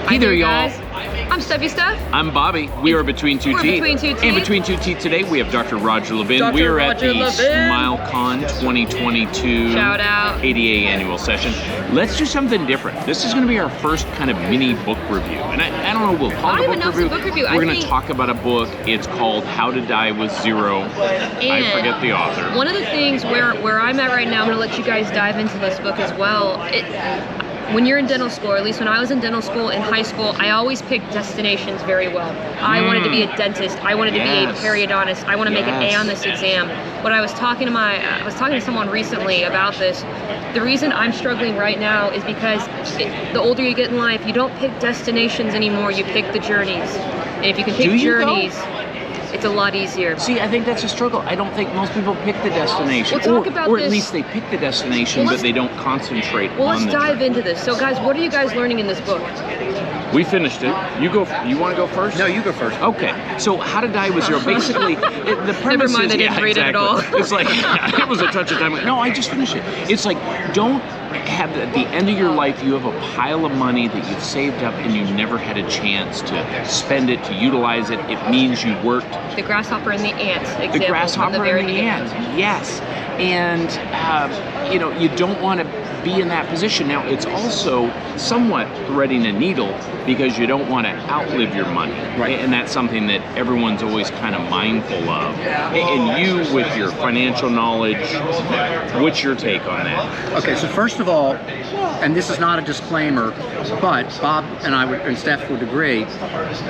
Hey there, y'all. I'm Steffi Steph. I'm Bobby. We are Between Two Teeth. And Between Two Teeth today, we have Dr. Roger Levin. We are at the SmileCon 2022 Shout out. ADA annual session. Let's do something different. This is going to be our first kind of mini book review. And I don't know, we'll call it a book review. We're going to talk about a book. It's called How to Die with Zero. I forget the author. One of the things where I'm at right now, I'm going to let you guys dive into this book as well. When you're in dental school, or at least when I was in dental school in high school, I always picked destinations very well. I wanted to be a dentist. I wanted to be a periodontist. I want to make an A on this exam. But I was talking to someone recently about this. The reason I'm struggling right now is because the older you get in life, you don't pick destinations anymore. You pick the journeys. And if you can pick journeys, it's a lot easier. See, I think that's a struggle. I don't think most people pick the destination. We'll talk about or at least they pick the destination, but they don't concentrate on let's dive into this. So guys, what are you guys learning in this book? We finished it. You want to go first? No, you go first. Okay. So How to Die with Zero. Basically, the premise Never mind, is... I didn't read it at all. It's like, it was a touch of time. No, I just finished it. It's like, don't have at the end of your life, you have a pile of money that you've saved up and you never had a chance to spend it, to utilize it. It means you worked. The grasshopper and the ant example. The grasshopper and the ant, yes. And, you don't want to be in that position. Now, it's also somewhat threading a needle because you don't want to outlive your money. Right. And that's something that everyone's always kind of mindful of. And you, with your financial knowledge, what's your take on that? Okay, so first of all, and this is not a disclaimer, but Bob and I and Steph would agree,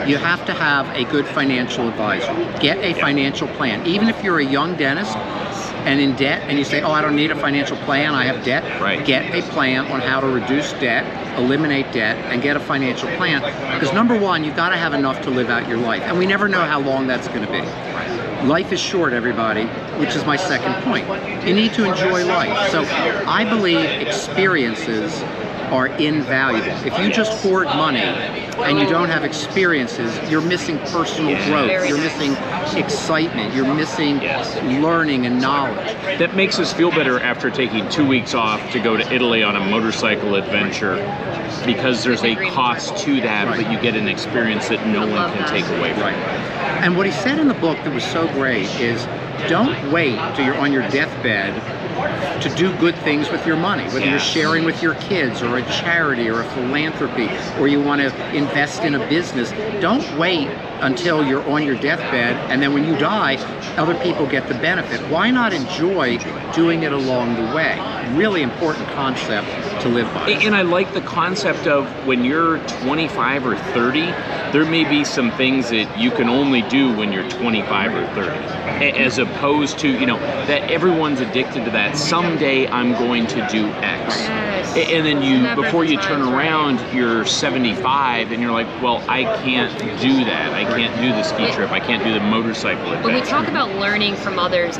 you have to have a good financial advisor. Get a financial plan. Even if you're a young dentist and in debt, and you say, oh, I don't need a financial plan, I have debt. Right. Get a plan on how to reduce debt, eliminate debt, and get a financial plan. Because number one, you've got to have enough to live out your life. And we never know how long that's going to be. Life is short, everybody, which is my second point. You need to enjoy life. So I believe experiences are invaluable. If you just hoard money and you don't have experiences, you're missing personal growth, you're missing excitement, you're missing learning and knowledge. That makes us feel better after taking 2 weeks off to go to Italy on a motorcycle adventure, because there's a cost to that, but you get an experience that no one can take away from. Right. And what he said in the book that was so great is, don't wait till you're on your deathbed to do good things with your money, whether you're sharing with your kids or a charity or a philanthropy, or you want to invest in a business. Don't wait until you're on your deathbed and then when you die, other people get the benefit. Why not enjoy doing it along the way? Really important concept to live by. And I like the concept of when you're 25 or 30, there may be some things that you can only do when you're 25 or 30, as opposed to, that everyone's addicted to that. Someday I'm going to do X. And then before you turn around, you're 75 and you're like, well, I can't do that. I can't do the ski trip. I can't do the motorcycle adventure. When we talk about learning from others,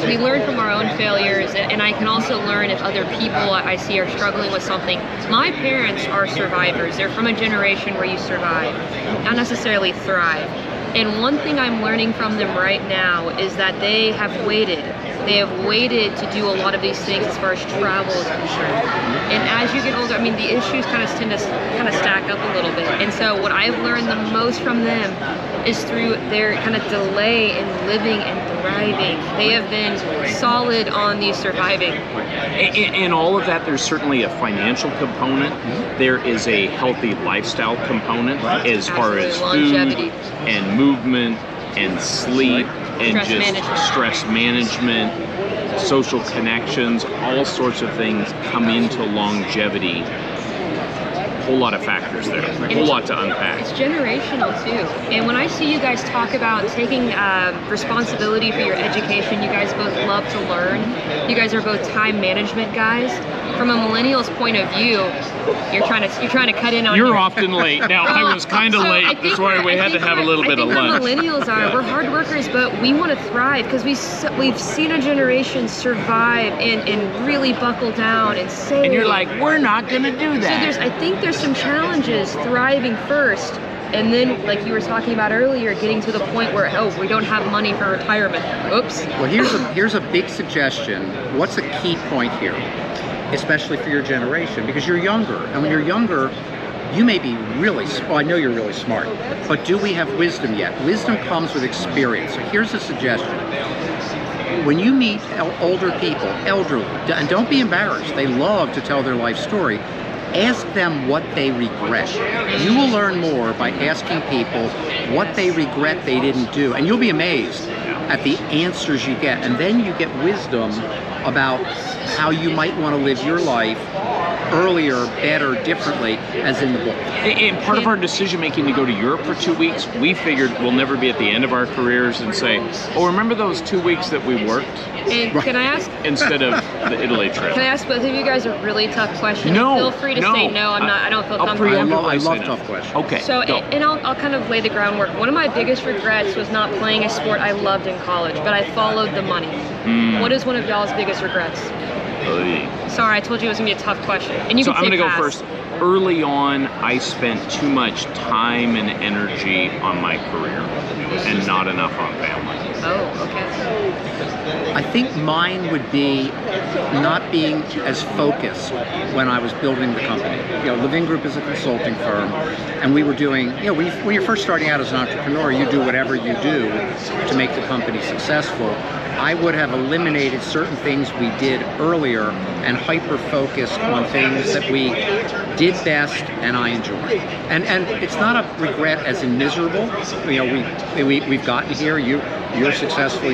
we learn from our own failures, and I can also learn if other people I see are struggling with something. My parents are survivors. They're from a generation where you survive, not necessarily thrive. And one thing I'm learning from them right now is that they have waited. They have waited to do a lot of these things as far as travel is concerned. And as you get older, the issues kind of tend to stack up a little bit. And so what I've learned the most from them is through their kind of delay in living and thriving. They have been solid on the surviving. In all of that, there's certainly a financial component. There is a healthy lifestyle component as far as longevity, food and movement and sleep and stress management, social connections, all sorts of things come into longevity. Whole lot of factors there, a whole lot to unpack. It's generational too. And when I see you guys talk about taking responsibility for your education, you guys both love to learn. You guys are both time management guys. From a millennial's point of view, you're trying to cut in on. You're often late. Now I was kind of late. That's why we had to have a little bit of lunch. Millennials we're hard workers, but we want to thrive because we've seen a generation survive and really buckle down and save. And you're like, we're not going to do that. So I think there's some challenges thriving first, and then, like you were talking about earlier, getting to the point where, we don't have money for retirement. Oops. Well, here's a big suggestion. What's a key point here, especially for your generation? Because you're younger, and when you're younger, you may be really, well, I know you're really smart, but do we have wisdom yet? Wisdom comes with experience. So here's a suggestion. When you meet older people, elderly, and don't be embarrassed, they love to tell their life story, ask them what they regret. You will learn more by asking people what they regret they didn't do, and you'll be amazed at the answers you get. And then you get wisdom about how you might want to live your life earlier, better, differently, as in the book. And part of our decision making to go to Europe for 2 weeks, we figured we'll never be at the end of our careers and say, oh, remember those 2 weeks that we worked? And can I ask? Instead of the Italy trip. Can I ask both of you guys a really tough question? No. Feel free to say no. I don't feel comfortable. I love tough questions. Okay. So, and I'll kind of lay the groundwork. One of my biggest regrets was not playing a sport I loved in college, but I followed the money. What is one of y'all's biggest regrets? Sorry, I told you it was gonna be a tough question. And you so can I'm say gonna pass. go first. Early on, I spent too much time and energy on my career and not enough on family. Oh, okay. I think mine would be not being as focused when I was building the company. You know, Levin Group is a consulting firm, and we were doing, you know, when you're first starting out as an entrepreneur, you do whatever you do to make the company successful. I would have eliminated certain things we did earlier and hyper-focused on things that we did best and I enjoyed. And it's not a regret as in miserable. You know, we've gotten here. You're successful.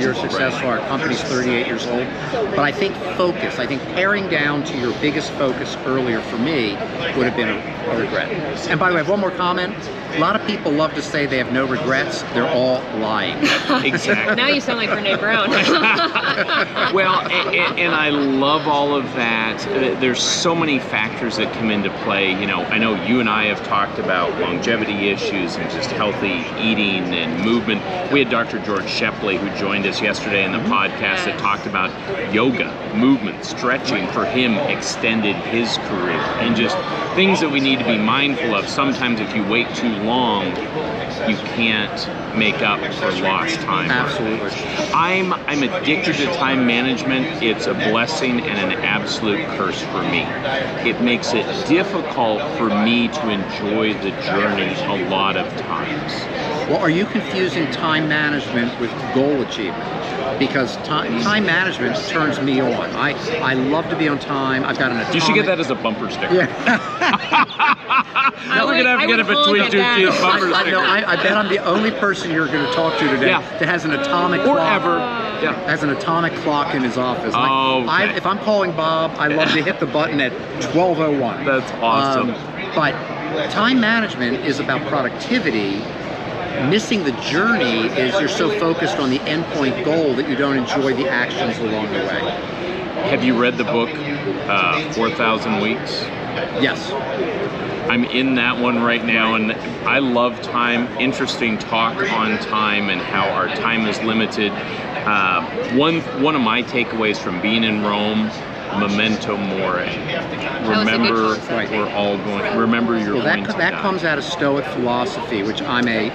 Our company's 38 years old. But I think focus. I think paring down to your biggest focus earlier for me would have been a regret. And by the way, I have one more comment. A lot of people love to say they have no regrets. They're all lying. Exactly. Now you sound like Brene Brown. Well, and I love all of that. There's so many factors that come into play. You know, I know you and I have talked about longevity issues and just healthy eating and movement. We had Dr. George Shepley who joined us yesterday in the podcast that talked about yoga, movement, stretching for him extended his career, and just things that we need to be mindful of. Sometimes if you wait too long, you can't make up for lost time. Absolutely. I'm addicted to time management. It's a blessing and an absolute curse for me. It makes it difficult for me to enjoy the journey a lot of times. Well, are you confusing time management with goal achievement? Because time management turns me on. I love to be on time. I've got an atomic... You should get that as a bumper sticker. Yeah. We're going to have to get it between two bumper stickers. I bet I'm the only person you're going to talk to today that has an atomic or clock. ever. Yeah. Has an atomic clock in his office. Okay. If I'm calling Bob, I love to hit the button at 12:01. That's awesome. But time management is about productivity. Missing the journey is you're so focused on the endpoint goal that you don't enjoy the actions along the way. Have you read the book 4,000 Weeks? Yes. I'm in that one right now, and I love time. Interesting talk on time and how our time is limited. One of my takeaways from being in Rome, memento mori. Remember, we're all going. Remember, you're going to die. That comes out of Stoic philosophy, which I'm a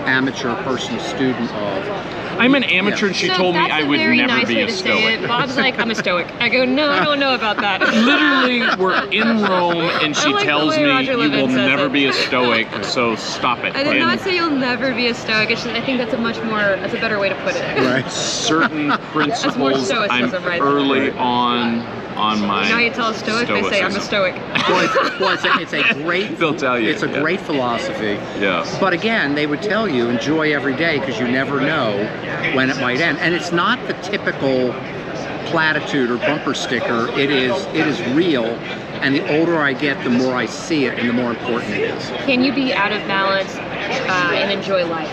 amateur personal student of. I'm an amateur, and she told me I would never be a Stoic. Bob's like, I'm a Stoic. I go, no, I don't know about that. Literally, we're in Rome, and she tells me you will never be a Stoic, so stop it. I did not say you'll never be a Stoic. It's just, I think that's a better way to put it. Right. Certain principles, I'm early on my. Now you tell a Stoic, they say I'm a Stoic. It's a great. They'll tell you. It's a great philosophy. Yeah. But again, they would tell you enjoy every day because you never know when it might end, and it's not the typical platitude or bumper sticker. It is real, and the older I get, the more I see it, and the more important it is. Can you be out of balance and enjoy life?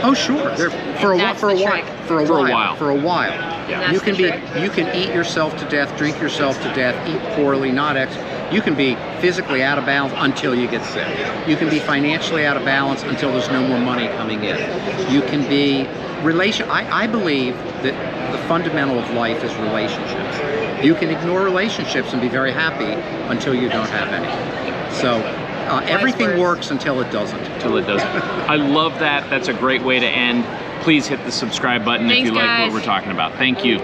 Oh sure, for a while. Yeah. You can eat yourself to death, drink yourself to death, eat poorly, you can be physically out of balance until you get sick. You can be financially out of balance until there's no more money coming in. You can be I believe that the fundamental of life is relationships. You can ignore relationships and be very happy until you don't have any. So everything works until it doesn't. I love that. That's a great way to end. Please hit the subscribe button if you like what we're talking about. Thank you.